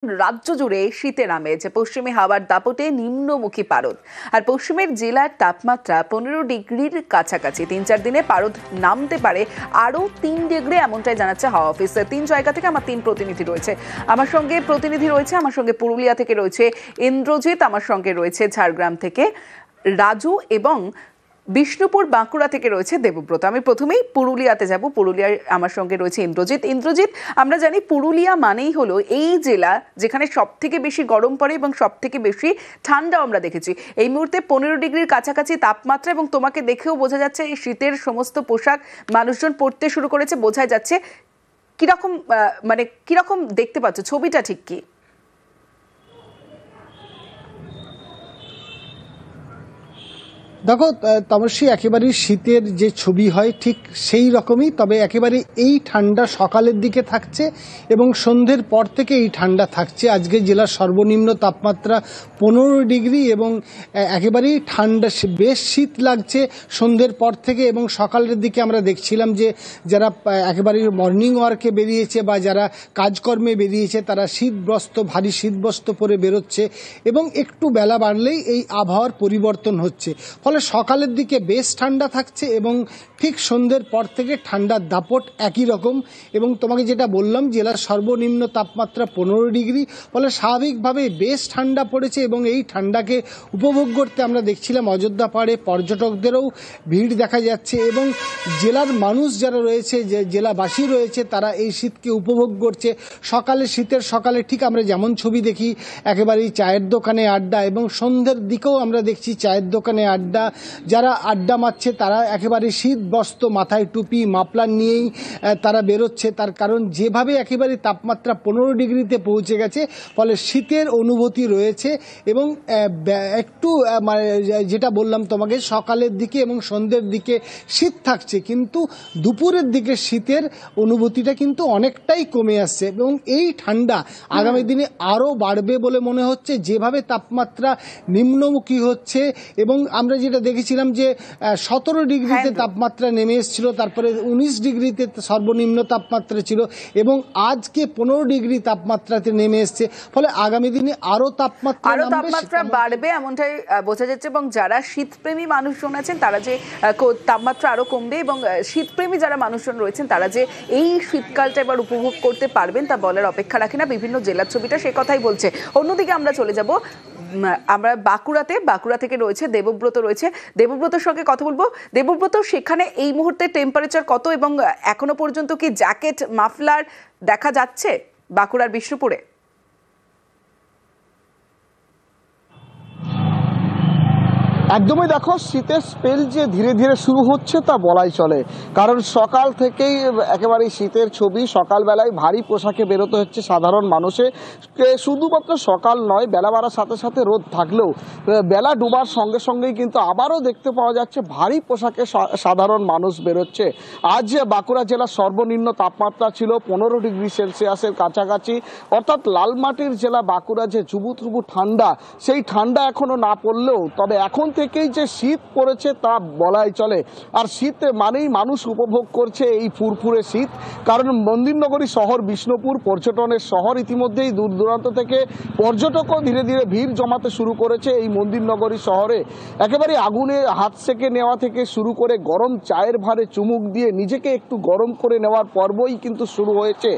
রাজ্য জুড়ে শীতের আমেজ। পশ্চিমে হাওয়ার দাপটে নিম্নমুখী পারদ, আর পশ্চিমের জেলার তাপমাত্রা 15 ডিগ্রির কাছাকাছি। 3-4 দিনে পারদ নামতে পারে আরো 3 ডিগ্রি, এমনটাই জানাচ্ছে হাওয়া অফিস। 3 জায়গা থেকে আমার 3 প্রতিনিধি রয়েছে। আমার সঙ্গে পুরুলিয়া থেকে রয়েছে ইন্দ্রজিৎ, আমার সঙ্গে রয়েছে ঝাড়গ্রাম থেকে রাজু এবং বিষ্ণুপুর বাঁকুড়া থেকে রয়েছে দেবব্রত। আমি প্রথমেই পুরুলিয়াতে যাব। পুরুলিয়ায় আমার সঙ্গে রয়েছে ইন্দ্রজিৎ, আমরা জানি পুরুলিয়া মানেই হলো এই জেলা যেখানে সব থেকে বেশি গরম পড়ে এবং সব থেকে বেশি ঠান্ডাও আমরা দেখেছি। এই মুহূর্তে 15 ডিগ্রির কাছাকাছি তাপমাত্রা, এবং তোমাকে দেখেও বোঝা যাচ্ছে এই শীতের সমস্ত পোশাক মানুষজন পরতে শুরু করেছে, বোঝা যাচ্ছে। কিরকম দেখতে পাচ্ছ, ছবিটা ঠিক কি? দেখো তমস্বী, একেবারেই শীতের যে ছবি হয় ঠিক সেই রকমই, তবে একেবারে এই ঠান্ডা সকালের দিকে থাকছে এবং সন্ধ্যের পর থেকে এই ঠান্ডা থাকছে। আজকে জেলার সর্বনিম্ন তাপমাত্রা 15 ডিগ্রি এবং একেবারেই ঠান্ডা, বেশ শীত লাগছে সন্ধ্যের পর থেকে। এবং সকালের দিকে আমরা দেখছিলাম যে যারা একেবারেই মর্নিং ওয়ার্কে বেরিয়েছে বা যারা কাজকর্মে বেরিয়েছে তারা ভারী শীতবস্ত্র পরে বেরোচ্ছে এবং একটু বেলা বাড়লেই এই আবহাওয়ার পরিবর্তন হচ্ছে। ফলে সকালের দিকে বেশ ঠান্ডা থাকছে এবং ঠিক সন্ধ্যের পর থেকে ঠান্ডার দাপট একই রকম। এবং তোমাকে যেটা বললাম, জেলার সর্বনিম্ন তাপমাত্রা 15 ডিগ্রি, ফলে স্বাভাবিকভাবে বেশ ঠান্ডা পড়েছে এবং এই ঠান্ডাকে উপভোগ করতে আমরা দেখছিলাম অযোধ্যা পাহাড়ে পর্যটকদেরও ভিড় দেখা যাচ্ছে। এবং জেলার মানুষ যারা রয়েছে, যে জেলাবাসী রয়েছে, তারা এই শীতকে উপভোগ করছে। শীতের সকালে ঠিক আমরা যেমন ছবি দেখি একেবারেই চায়ের দোকানে আড্ডা, এবং সন্ধ্যের দিকেও আমরা দেখছি চায়ের দোকানে আড্ডা। যারা আড্ডা মারছে তারা একেবারে শীত বস্ত্র, মাথায় টুপি, মাফলার নিয়েই তারা বেরোচ্ছে। তার কারণ যেভাবে একেবারে তাপমাত্রা 15 ডিগ্রিতে পৌঁছে গেছে, ফলে শীতের অনুভূতি রয়েছে। এবং একটু যেটা বললাম তোমাকে, সকালের দিকে এবং সন্ধ্যের দিকে শীত থাকছে, কিন্তু দুপুরের দিকে শীতের অনুভূতিটা কিন্তু অনেকটাই কমে আসছে। এবং এই ঠান্ডা আগামী দিনে আরও বাড়বে বলে মনে হচ্ছে, যেভাবে তাপমাত্রা নিম্নমুখী হচ্ছে। এবং আমরা যেটা দেখেছিলাম যে 17 ডিগ্রিতে তাপমাত্রা নেমে এসেছিল, তারপরে 19 ডিগ্রিতে সর্বনিম্ন তাপমাত্রা ছিল এবং আজকে 15 ডিগ্রি তাপমাত্রাতে নেমে এসছে। ফলে আগামী দিনে আরো তাপমাত্রা বাড়বে এমনটাই বোঝা যাচ্ছে। এবং যারা শীতপ্রেমী মানুষজন আছেন তারা যে তাপমাত্রা আরো কমবে, এবং শীতপ্রেমী যারা মানুষজন রয়েছেন তারা যে এই শীতকালটা এবার উপভোগ করতে পারবেন তা বলার অপেক্ষা রাখে না। বিভিন্ন জেলার ছবিটা সে কথাই বলছে। অন্যদিকে আমরা চলে যাব, আমরা বাঁকুড়া থেকে রয়েছে দেবব্রতর সঙ্গে কথা বলবো। দেবব্রত, সেখানে এই মুহূর্তে টেম্পারেচার কত এবং এখনো পর্যন্ত কি জ্যাকেট, মাফলার দেখা যাচ্ছে বাঁকুড়ার বিষ্ণুপুরে? একদমই, দেখো শীতের স্পেল যে ধীরে ধীরে শুরু হচ্ছে তা বলাই চলে, কারণ সকাল থেকেই একেবারে শীতের ছবি। সকালবেলায় ভারী পোশাকে বেরোতে হচ্ছে সাধারণ মানুষে। শুধুমাত্র সকাল নয়, বেলা বাড়ার সাথে সাথে রোদ থাকলেও বেলা ডুবার সঙ্গে সঙ্গেই কিন্তু আবারও দেখতে পাওয়া যাচ্ছে ভারী পোশাকে সাধারণ মানুষ বেরোচ্ছে। আজ বাঁকুড়া জেলার সর্বনিম্ন তাপমাত্রা ছিল 15 ডিগ্রি সেলসিয়াসের কাছাকাছি, অর্থাৎ লালমাটির জেলা বাঁকুড়া যে চুবুথুবু ঠান্ডা, সেই ঠান্ডা এখনো না পড়লেও তবে এখন থেকেই যে শীত পড়েছে তা বলাই চলে। আর শীত মানেই মানুষ উপভোগ করছে এই ফুরফুরে শীত, কারণ মন্দিরনগরী শহর বিষ্ণুপুর পর্যটনের শহর। ইতিমধ্যেই দূর দূরান্ত থেকে পর্যটকও ধীরে ধীরে ভিড় জমাতে শুরু করেছে এই মন্দিরনগরী শহরে। একেবারে আগুনে হাত সেকে নেওয়া থেকে শুরু করে গরম চায়ের ভারে চুমুক দিয়ে নিজেকে একটু গরম করে নেওয়ার পর্বই কিন্তু শুরু হয়েছে।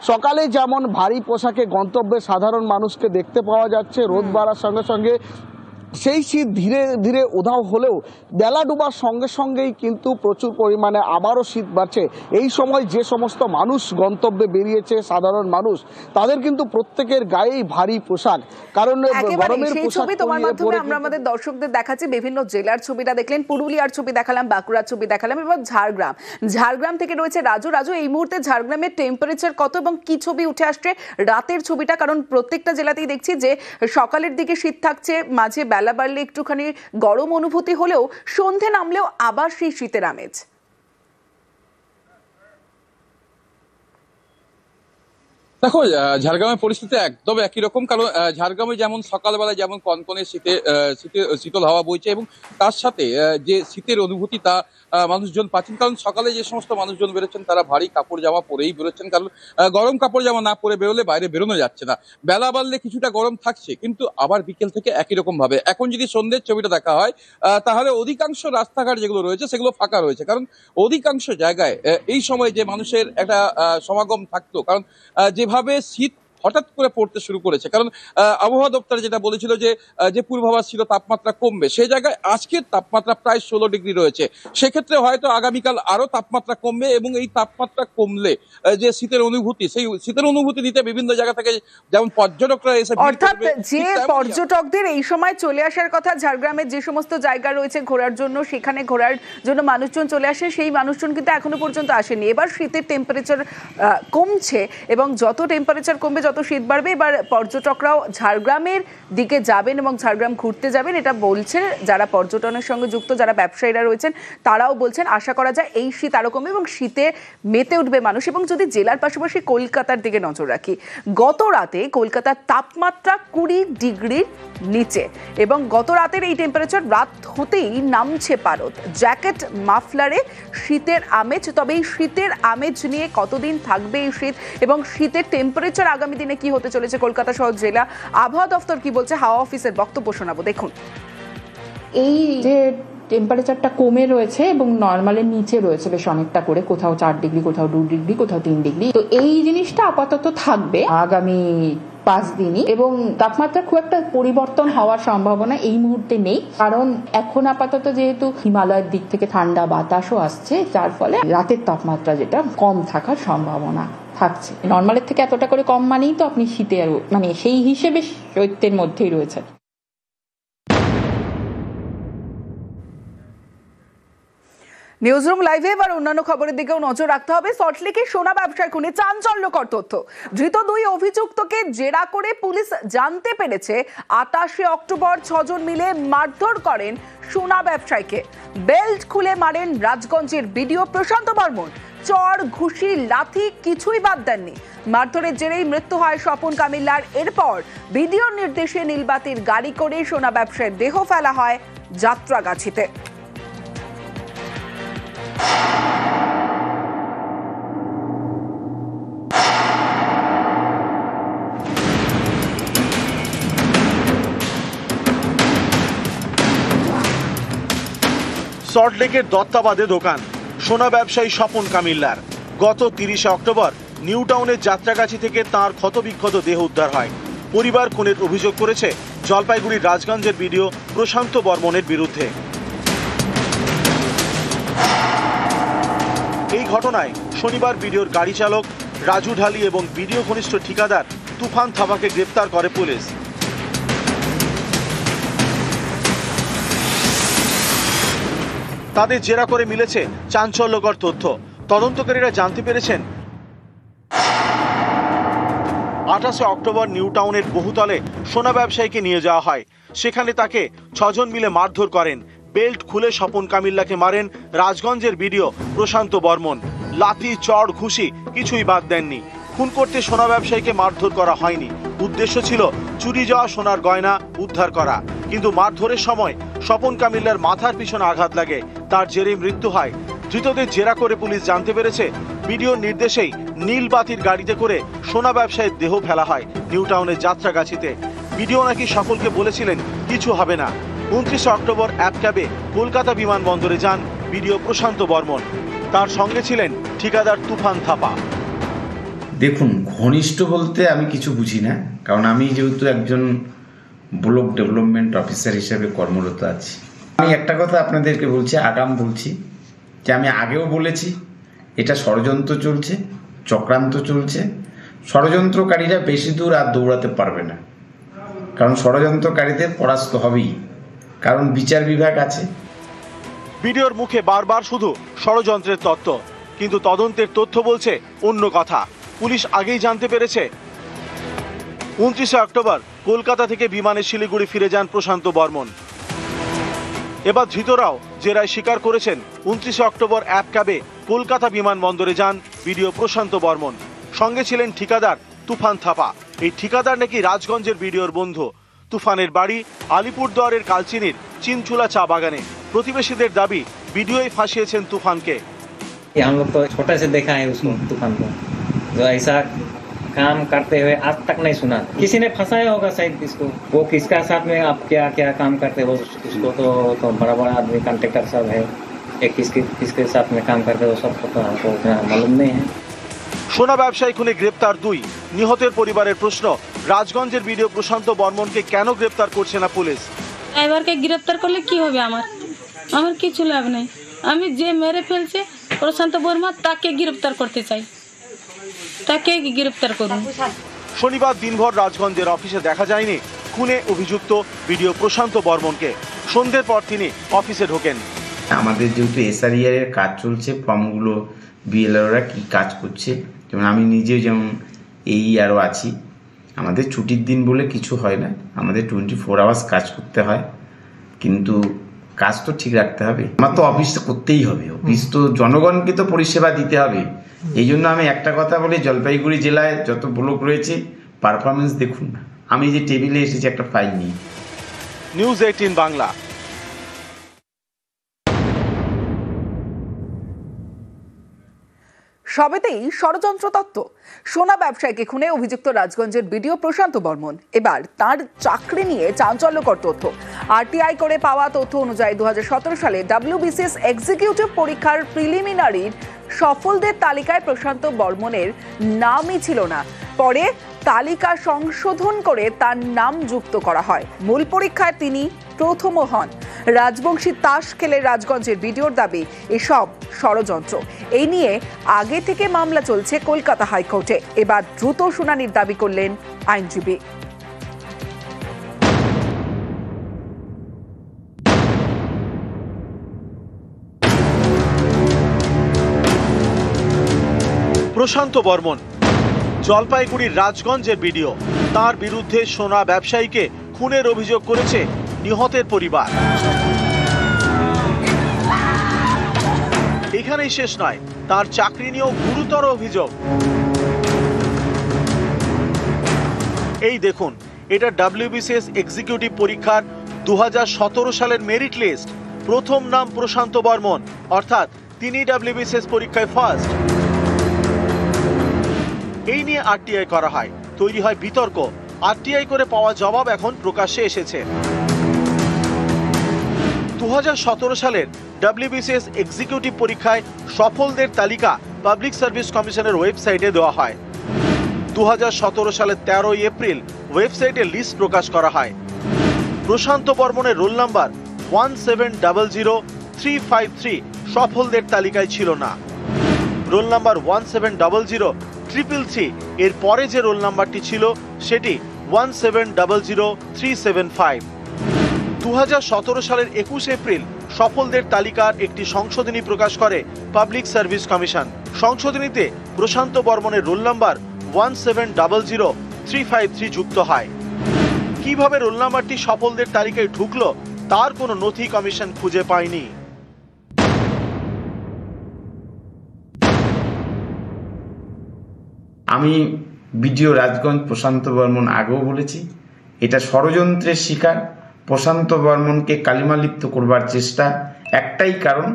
সকালে যেমন ভারী পোশাকে গন্তব্যে সাধারণ মানুষকে দেখতে পাওয়া যাচ্ছে, রোদ বাড়ার সঙ্গে সঙ্গে সেই শীত ধীরে ধীরে উধাও হলেও বেলা ডুবার সঙ্গে সঙ্গেই কিন্তু প্রচুর পরিমাণে আবারও শীত বাড়ছে। এই সময় যে সমস্ত মানুষ গন্তব্যে বেরিয়েছে, সাধারণ মানুষ, তাদের কিন্তু প্রত্যেকের গায়েই ভারী পোশাক, কারণ গরমের পোশাক। তোমার মাধ্যমে আমরা আমাদের দর্শকদের দেখাচ্ছি বিভিন্ন জেলার ছবিটা দেখলেন, পুরুলিয়ার ছবি দেখালাম, বাঁকুড়ার ছবি দেখালাম, এবার ঝাড়গ্রাম থেকে রয়েছে রাজু, এই মুহূর্তে ঝাড়গ্রামের টেম্পারেচার কত এবং কি ছবি উঠে আসছে রাতের ছবিটা? কারণ প্রত্যেকটা জেলাতেই দেখছি যে সকালের দিকে শীত থাকছে, মাঝে বেলা বাড়লে একটুখানি গরম অনুভূতি হলেও সন্ধে নামলেও আবার সেই শীতের আমেজ। দেখো, ঝাড়গ্রামের পরিস্থিতি একদম একই রকম। কারণ ঝাড়গ্রামে যেমন সকালবেলায় যেমন কনকনে শীতল হাওয়া বইছে, এবং তার সাথে যে শীতের অনুভূতি তা মানুষজন পাচ্ছেন। কারণ সকালে যে সমস্ত মানুষজন বেরোচ্ছেন তারা ভারী কাপড় জামা পরেই বেরোচ্ছেন, কারণ গরম কাপড় জামা না পরে বেরোলে বাইরে বেরোনো যাচ্ছে না। বেলা বাড়লে কিছুটা গরম থাকছে, কিন্তু আবার বিকেল থেকে একই রকম ভাবে। এখন যদি সন্ধ্যের ছবিটা দেখা হয়, তাহলে অধিকাংশ রাস্তাঘাট যেগুলো রয়েছে সেগুলো ফাঁকা রয়েছে। কারণ অধিকাংশ জায়গায় এই সময় যে মানুষের একটা সমাগম থাকতো, কারণ যেভাবে শীত হঠাৎ করে পড়তে শুরু করেছে। কারণ আবহাওয়া দপ্তর যেটা বলেছিল যে পূর্বাভাস ছিল তাপমাত্রা কমবে, সেই জায়গায় আজকের তাপমাত্রা প্রায় 16 ডিগ্রি রয়েছে। সেক্ষেত্রে হয়তো আগামীকাল আরো তাপমাত্রা কমবে, এবং এই তাপমাত্রা কমলে যে শীতের অনুভূতি, সেই শীতের অনুভূতি নিতে বিভিন্ন জায়গা থেকে যেমন পর্যটকরা এসে ভিড় অর্থাৎ করবে, যে ঠিক তেমনই পর্যটকদের এই সময় চলে আসার কথা, ঝাড়গ্রামের যে সমস্ত জায়গা রয়েছে ঘোরার জন্য, সেখানে ঘোরার জন্য মানুষজন চলে আসে, সেই মানুষজন কিন্তু এখনো পর্যন্ত আসেনি। এবার শীতের টেম্পারেচার কমছে, এবং যত টেম্পারেচার কমবে, যত শীত বাড়বে, এবার পর্যটকরাও ঝাড়গ্রামের দিকে যাবেন এবং ঝাড়গ্রাম ঘুরতে যাবেন, এটা বলছে যারা পর্যটনের সঙ্গে যুক্ত, যারা ব্যবসায়ীরা রয়েছেন তারাও বলছেন। আশা করা যায় এই শীত আরো কমবে এবং শীতে মেতে উঠবে মানুষ। এবং যদি জেলার পাশাপাশি কলকাতার দিকে নজর রাখি, গত রাতে কলকাতার তাপমাত্রা 20 ডিগ্রির নিচে, এবং গত রাতের এই টেম্পারেচার রাত হতেই নামছে পারদ। জ্যাকেট মাফলারে শীতের আমেজ। তবে এই শীতের আমেজ নিয়ে কতদিন থাকবে এই শীত, এবং শীতের টেম্পারেচার আগামী দিনে কি হতে চলেছে কলকাতা সহ জেলা আবহাওয়া দফতর কি বলছে, হাওয়া অফিসের বক্তব্য শোনাবো, দেখুন। এই যে টেম্পারেচারটা কমে রয়েছে এবং নর্মালের নিচে রয়েছে বেশ অনেকটা করে, কোথাও 4 ডিগ্রি, কোথাও 2 ডিগ্রি, কোথাও 3 ডিগ্রি। তো এই জিনিসটা আপাতত থাকবে আগামী 5 দিনই, এবং তাপমাত্রা খুব একটা পরিবর্তন হওয়ার সম্ভাবনা এই মুহূর্তে নেই। কারণ এখন আপাতত যেহেতু হিমালয়ের দিক থেকে ঠান্ডা বাতাসও আসছে, যার ফলে রাতের তাপমাত্রা যেটা কম থাকার সম্ভাবনা থাকছে। নর্মালের থেকে এতটা করে কম মানেই তো আপনি শীতে মানে সেই হিসেবে শৈত্যের মধ্যেই রয়েছে। নিউজরুম লাইভে এবার অন্যান্য খবরের দিকেও নজর রাখতে হবে। সল্টলেকে সোনা ব্যবসায় খুনে চাঞ্চল্যকর তথ্য। ধৃত 2 অভিযুক্তকে জেরা করে পুলিশ জানতে পেরেছে 28 অক্টোবর 6 জন মিলে মারধর করেন সোনা ব্যবসায়ীকে। বেল্ট খুলে মারেন রাজগঞ্জের বিডিও প্রশান্ত বর্মন। চর, ঘুষি, লাথি কিছুই বাদ দেননি। মারধরের জেরেই মৃত্যু হয় স্বপন কামিল্লার। এরপর বিডিওর নির্দেশে নীলবাতির গাড়ি করে সোনা ব্যবসায়ীর দেহ ফেলা হয় যাত্রাগাছিতে। সল্টলেকের দত্তাবাদে দোকান সোনা ব্যবসায়ী স্বপন কামিল্লার। গত 30 অক্টোবর নিউ টাউনের যাত্রাগাছি থেকে তাঁর ক্ষতবিক্ষত দেহ উদ্ধার হয়। পরিবার খুনের অভিযোগ করেছে জলপাইগুড়ির রাজগঞ্জের বিডিও প্রশান্ত বর্মনের বিরুদ্ধে। এই ঘটনায় শনিবার বিডিওর গাড়ি চালক রাজু ঢালি এবং বিডিও ঘনিষ্ঠ ঠিকাদার তুফান থাপাকে গ্রেপ্তার করে পুলিশ। তাদের জেরা করে মিলেছে চাঞ্চল্যকর তথ্য। তদন্তকারীরা জানতে পেরেছেন 28 অক্টোবর নিউ টাউনের বহুতলে সোনা ব্যবসায়ীকে নিয়ে যাওয়া হয়। সেখানে তাকে 6 জন মিলে মারধর করেন। বেল্ট খুলে স্বপন কামিল্লাকে মারেন রাজগঞ্জের বিডিও প্রশান্ত বর্মন। লাথি, চড়, ঘুষি কিছুই বাদ দেননি। খুন করতে সোনা ব্যবসায়ীকে মারধর করা হয়নি। উদ্দেশ্য ছিল চুরি যাওয়া সোনার গয়না উদ্ধার করা। কিন্তু মারধরের সময় স্বপন কামিল্লার মাথার পিছনে আঘাত লাগে, তার জেরে মৃত্যু হয়। ধৃতদের জেরা করে পুলিশ জানতে পেরেছে বিডিওর নির্দেশেই নীলবাতির গাড়িতে করে সোনা ব্যবসায়ীর দেহ ফেলা হয় নিউ টাউনের যাত্রাগাছিতে। বিডিও নাকি সকলকে বলেছিলেন কিছু হবে না। 29 অক্টোবর অ্যাপ ক্যাবে কলকাতা বিমানবন্দরে যান বিডিও প্রশান্ত বর্মন। তার সঙ্গে ছিলেন ঠিকাদার তুফান থাপা। দেখুন, ঘনিষ্ঠ বলতে আমি কিছু বুঝি না, কারণ আমি যেহেতু একজন ব্লক ডেভেলপমেন্ট অফিসার হিসেবে কর্মরত আছি। আমি একটা কথা আপনাদেরকে বলছি, আগাম বলছি, যে আমি আগেও বলেছি এটা ষড়যন্ত্র চলছে, চক্রান্ত চলছে। ষড়যন্ত্রকারীরা বেশি দূর আর দৌড়াতে পারবে না, কারণ ষড়যন্ত্রকারীদের পরাস্ত হবেই, কারণ বিচার বিভাগ আছে। বিডিওর মুখে বারবার শুধু ষড়যন্ত্রের তত্ত্ব, কিন্তু তদন্তের তথ্য বলছে অন্য কথা। পুলিশ আগেই জানতে পেরেছে 29 অক্টোবর কলকাতা থেকে বিমানে শিলিগুড়ি ফিরে যান প্রশান্ত বর্মন। এবার ধৃতরাও জেরায় স্বীকার করেছেন 29 অক্টোবর অ্যাপ ক্যাবে কলকাতা বিমানবন্দরে যান বিডিও প্রশান্ত বর্মন। সঙ্গে ছিলেন ঠিকাদার তুফান থাপা। এই ঠিকাদার নাকি রাজগঞ্জের বিডিওর বন্ধু। তুফানের বাড়ি আলিপুরদুয়ারের কালচিনির চিনচুলা চা বাগানে। প্রতিবেশীদের দাবি বিডিওই ফাঁসিয়েছেন তুফানকে। हम लोग तो छोटे से देखा है उसको, तूफान को, जो ऐसा काम करते हुए आज तक नहीं सुना। किसी ने फंसाया होगा शायद इसको। वो किसका साथ में आप क्या क्या काम करते हो उसको तो बड़ा बड़ा आदमी कॉन्ट्रैक्टर सब है, एक किसके साथ में काम करते हो सबको तो हमको उतना मालूम नहीं है। সোনা ব্যবসায়ী খুনে গ্রেপ্তার 2। নিহতের পরিবারের প্রশ্ন, রাজগঞ্জের বিডিও প্রশান্ত বর্মনকে কেন গ্রেপ্তার করছে না পুলিশ? ড্রাইভারকে গ্রেপ্তার করলে কি হবে? আমার কিছু লাভ নেই। আমি যে মেরে ফেলছে প্রশান্ত বর্মা তাকে গ্রেপ্তার করতে চাই, তাকে গ্রেপ্তার করুন। শনিবার দিনভর রাজগঞ্জের অফিসে দেখা যায়নি খুনে অভিযুক্ত বিডিও প্রশান্ত বর্মনকে। সন্ধ্যের পর তিনি অফিসে ঢোকেন। আমাদের যেহেতু এসআরইআর এর কাজ চলছে, ফর্মগুলো বিএলআররা কি কাজ করছে, যেমন আমি নিজে যেমন আরও আছি, আমাদের ছুটির দিন বলে কিছু হয় না, আমাদের 24 আওয়ার্স কাজ করতে হয়, কিন্তু কাজ তো ঠিক রাখতে হবে। আমার তো অফিসটা করতেই হবে, অফিস তো জনগণকে তো পরিষেবা দিতে হবে। এই জন্য আমি একটা কথা বলি, জলপাইগুড়ি জেলায় যত ব্লক রয়েছে পারফরমেন্স দেখুন না। আমি যে টেবিলে এসেছি একটা ফাইল নিয়ে। নিউজ 18 বাংলা। সবেতেই ষড়যন্ত্র তত্ত্ব। সোনা ব্যবসায়ীকে খুনে অভিযুক্ত রাজগঞ্জের বিডিও প্রশান্ত বর্মন। এবার তার চাকরি নিয়ে চাঞ্চল্যকর তথ্য। আরটিআই করে পাওয়া তথ্য অনুযায়ী 2017 সালে WBCS এক্সিকিউটিভ পরীক্ষার প্রিলিমিনারির সফলদের তালিকায় প্রশান্ত বর্মনের নামই ছিল না। পরে তালিকা সংশোধন করে তার নাম যুক্ত করা হয়। মূল পরীক্ষায় তিনি প্রথমও হন। রাজবংশী তাস খেলে রাজগঞ্জের বিডিওর দাবি এসব ষড়যন্ত্র। এই নিয়ে আগে থেকে মামলা চলছে কলকাতা হাইকোর্টে। এবার দ্রুত শুনানির দাবি করলেন আইনজীবী। প্রশান্ত বর্মন জলপাইগুড়ির রাজগঞ্জের বিডিও। তার বিরুদ্ধে সোনা ব্যবসায়ীকে খুনের অভিযোগ করেছে নিহতের পরিবার। এখানেই শেষ নয়, তার চাকরি নিয়েও গুরুতর অভিযোগ। এই দেখুন, এটা WBCS এক্সিকিউটিভ পরীক্ষার 2017 সালের মেরিট লিস্ট। প্রথম নাম প্রশান্ত বর্মন, অর্থাৎ তিনি WBCS পরীক্ষায় ফার্স্ট। এই নিয়ে আরটিআই করা হয়, তৈরি হয় বিতর্ক। আরটিআই করে পাওয়া জবাব এখন প্রকাশ্যে এসেছে। 2017 সালের WBCS এক্সিকিউটিভ পরীক্ষায় সফলদের তালিকা পাবলিক সার্ভিস কমিশনের ওয়েবসাইটে দেওয়া হয়। 2017 সালের 13 এপ্রিল ওয়েবসাইটে লিস্ট প্রকাশ করা হয়। প্রশান্ত বর্মনের রোল নাম্বার 1700353 সফলদের তালিকায় ছিল না। রোল নাম্বার 1700333 এর পরে যে রোল নাম্বারটি ছিল সেটি 1700375। 2017 সালের 21 এপ্রিল সফলদের তালিকার একটি সংশোধনী প্রকাশ করে পাবলিক সার্ভিস কমিশন। সংশোধনীতে প্রশান্ত বর্মনের রোল নাম্বার 1700353 যুক্ত হয়। কিভাবে রোল নাম্বারটি সফলদের তালিকায় ঢুকলো তার কোনো নথি কমিশন খুঁজে পায়নি। আমি বিডিও রাজগঞ্জ প্রশান্ত বর্মন আগেও বলেছি, এটা ষড়যন্ত্রের শিকার। প্রশান্ত বর্মনকে কালিমালিপ্ত করবার চেষ্টা। একটাই কারণ,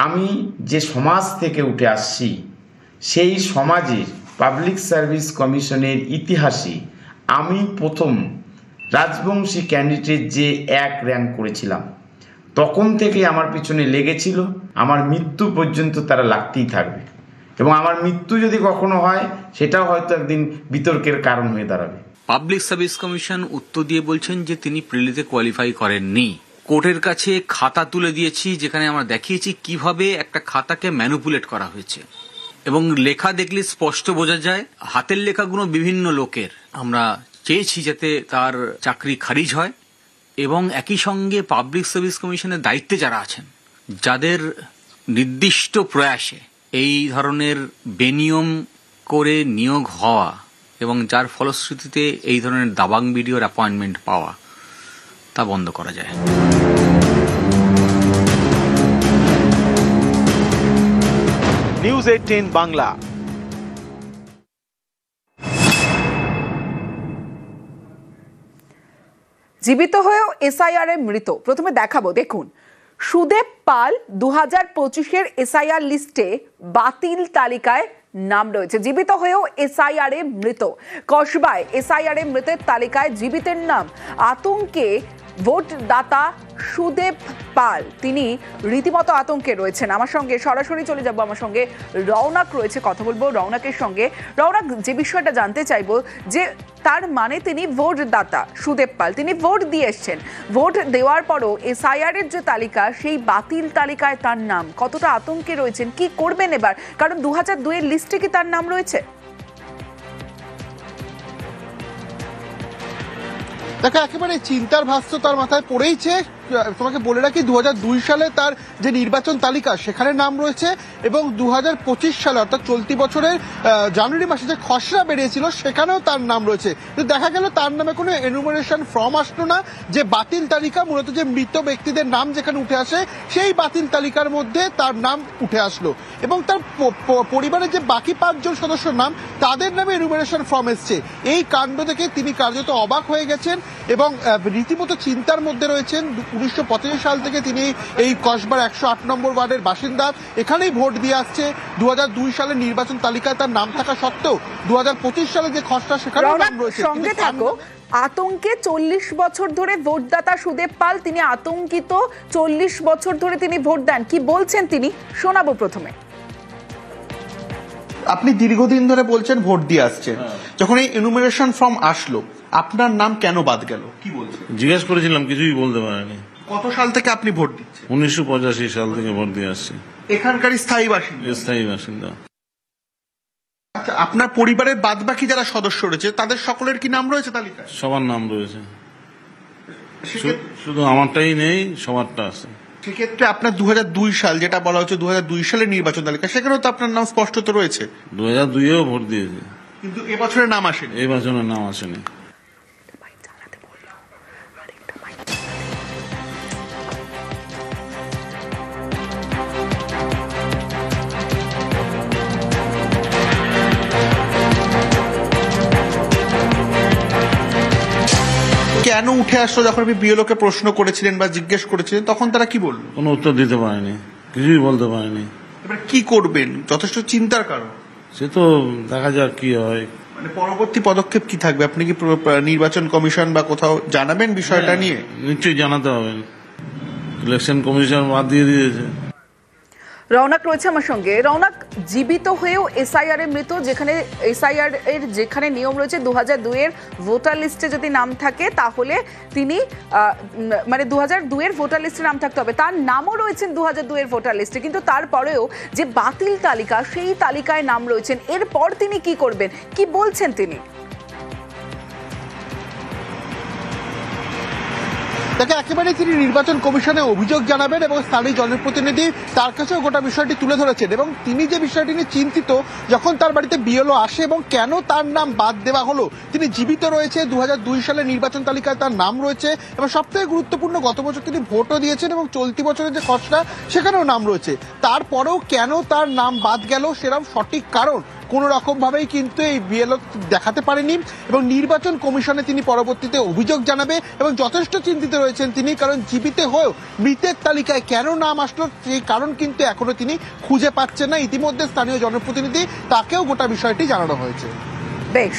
আমি যে সমাজ থেকে উঠে আসছি সেই সমাজের পাবলিক সার্ভিস কমিশনের ইতিহাসে আমি প্রথম রাজবংশী ক্যান্ডিডেট যে 1 র্যাঙ্ক করেছিলাম। তখন থেকে আমার পিছনে লেগেছিল, আমার মৃত্যু পর্যন্ত তারা লাগতেই থাকবে, এবং আমার মৃত্যু যদি কখনো হয় সেটাও হয়তো একদিন বিতর্কের কারণ হয়ে দাঁড়াবে। পাবলিক সার্ভিস কমিশন উত্তর দিয়ে বলছেন যে তিনি প্রিলিতে কোয়ালিফাই করেননি। কোর্টের কাছে খাতা তুলে দিয়েছি, যেখানে আমরা দেখিয়েছি কিভাবে একটা খাতাকে ম্যানিপুলেট করা হয়েছে, এবং লেখা দেখলে স্পষ্ট বোঝা যায় হাতের লেখাগুলো বিভিন্ন লোকের। আমরা চেয়েছি যাতে তার চাকরি খারিজ হয়, এবং একই সঙ্গে পাবলিক সার্ভিস কমিশনের দায়িত্বে যারা আছেন, যাদের নির্দিষ্ট প্রয়াসে এই ধরনের বেনিয়ম করে নিয়োগ হওয়া এবং যার ফলশ্রুতিতে এই ধরনের দাবাং বিডিওর অ্যাপয়েন্টমেন্ট পাওয়া, তা বন্ধ করা যায়। নিউজ 18 বাংলা। জীবিত হয়েও এসআইআর এ মৃত। প্রথমে দেখাবো, দেখুন, সুদেব পাল 2025-এর এসআইআর লিস্টে বাতিল তালিকায় নাম রয়েছে। জীবিত হয়েও এসআইআর এ মৃত। কসবায় এসআইআর এ মৃতের তালিকায় জীবিতের নাম। আতঙ্কে ভোটদাতা সুদেব পাল, তিনি রীতিমতো আতঙ্কে রয়েছেন। আমার সঙ্গে সরাসরি চলে যাব, আমার সঙ্গে রওনাক রয়েছে, কথা বলবো রওনাকের সঙ্গে। রওনাক, যে বিষয়টা জানতে চাইবো যে তার মানে তিনি ভোটদাতা সুদেব পাল, তিনি ভোট দিয়ে এসছেন, ভোট দেওয়ার পরও এসআইআর এর যে তালিকা, সেই বাতিল তালিকায় তার নাম, কতটা আতঙ্কে রয়েছেন, কি করবেন এবার? কারণ 2002-এর লিস্টে কি তার নাম রয়েছে? দেখো, একেবারে চিন্তার ভাস তো তার মাথায় পড়েইছে। তোমাকে বলে রাখি, 2002 সালে তার যে নির্বাচন তালিকা সেখানে নাম রয়েছে, এবং 2025 সালে অর্থাৎ চলতি বছরের জানুয়ারি মাসে যে খসড়া বেরিয়েছিল সেখানেও তার নাম রয়েছে। কিন্তু দেখা গেল তার নামে কোনো এনুমারেশন ফর্ম আসলো না। যে বাতিল তালিকা, মূলত যে মৃত ব্যক্তিদের নাম যেখানে উঠে আসে, সেই বাতিল তালিকার মধ্যে তার নাম উঠে আসলো, এবং তার পরিবারের যে বাকি 5 জন সদস্যর নাম, তাদের নামে এনুমারেশন ফর্ম এসছে। এই কাণ্ড থেকে তিনি কার্যত অবাক হয়ে গেছেন এবং রীতিমতো চিন্তার মধ্যে রয়েছেন। 1985 সাল থেকে তিনি এই কসবার 108 নম্বর ওয়ার্ডের বাসিন্দা, এখানেই ভোট দিয়ে আসছে। 2002 সালের নির্বাচন তালিকায় তার নাম থাকা সত্ত্বেও 2025 সালে যে খসড়া সেখানেও নাম রয়েছে। সঙ্গে থাকো, আতঙ্কে 40 বছর ধরে ভোটদাতা সুদেব পাল, তিনি আতঙ্কিত, 40 বছর ধরে তিনি ভোট দেন। কি বলছেন তিনি, শোনাবো প্রথমে। আপনি দীর্ঘদিন ধরে বলছেন ভোট দিয়ে আসছেন, যখন এই এনুমারেশন ফর্ম আসলো আপনার নাম কেন বাদ গেল, কি বলছেন? জিজ্ঞেস করেছিলাম, কিছুই বলতে পারেনি। কত সাল থেকে আপনি ভোট দিচ্ছেন? 1985 সাল থেকে ভোট দিয়ে আসছি। এখানকার স্থায়ী বাসিন্দা? স্থায়ী বাসিন্দা। আচ্ছা, আপনার পরিবারের বাদবাকি যারা সদস্য রয়েছে তাদের সকলের কি নাম রয়েছে তালিকায়? সবার নাম রয়েছে, শুধু আমারটাই নেই, সবারটা আছে। সেক্ষেত্রে আপনার 2002 সাল, যেটা বলা হচ্ছে 2002 সালের নির্বাচন তালিকা, সেখানেও তো আপনার নাম স্পষ্টত রয়েছে। 2002-এও ভোট দিয়েছে, কিন্তু এবছরের নাম আসেনি। এই বছরের নাম আসেনি। কেন উঠে আসলো? যখন আপনি বিএলওকে প্রশ্ন করেছিলেন বা জিজ্ঞেস করেছিলেন, তখন তারা কি বলল? কোনো উত্তর দিতে পারেনি, কিছুই বলতে পারেনি। এবার কি করবেন? যথেষ্ট চিন্তার কারণ। সে তো দেখা যাক কি হয়। মানে পরবর্তী পদক্ষেপ কি থাকবে? আপনি কি নির্বাচন কমিশন বা কোথাও জানাবেন বিষয়টা নিয়ে? নিশ্চয়ই জানাতে হবে, ইলেকশন কমিশন বাদ দিয়ে দিয়েছে। রওনাক রয়েছে আমার সঙ্গে। রওনাক, জীবিত হয়েও এসআইআর এ মৃত, যেখানে এসআইআর এর যেখানে নিয়ম রয়েছে 2002-এর ভোটার লিস্টে যদি নাম থাকে তাহলে তিনি মানে 2002-এর ভোটার লিস্টে নাম থাকতে হবে, তার নামও রয়েছেন 2002-এর ভোটার লিস্টে, কিন্তু তারপরেও যে বাতিল তালিকা, সেই তালিকায় নাম রয়েছেন। এরপর তিনি কি করবেন, কি বলছেন তিনি? তাকে একেবারে তিনি নির্বাচন কমিশনে অভিযোগ জানাবেন এবং স্থানীয় জনপ্রতিনিধি তার কাছেও গোটা বিষয়টি তুলে ধরেছেন, এবং তিনি যে বিষয়টি নিয়ে চিন্তিত, যখন তার বাড়িতে বিএলও আসে এবং কেন তার নাম বাদ দেওয়া হলো, তিনি জীবিত রয়েছে, 2002 সালের নির্বাচন তালিকায় তার নাম রয়েছে, এবং সবথেকে গুরুত্বপূর্ণ, গত বছর তিনি ভোটও দিয়েছেন এবং চলতি বছরের যে খসড়া সেখানেও নাম রয়েছে। তারপরেও কেন তার নাম বাদ গেল, সেরকম সঠিক কারণ কোনো রকম ভাবেই কিন্তু এই বিএলও দেখাতে পারেনি, এবং নির্বাচন কমিশনে তিনি পরবর্তীতে অভিযোগ জানাবে এবং যথেষ্ট চিন্তিত রয়েছেন তিনি, কারণ জীবিত হয়েও মৃতের তালিকায় কেন নাম আসলো সেই কারণ কিন্তু এখনো তিনি খুঁজে পাচ্ছেন না। ইতিমধ্যে স্থানীয় জনপ্রতিনিধি তাকেও গোটা বিষয়টি জানানো হয়েছে। বেশ।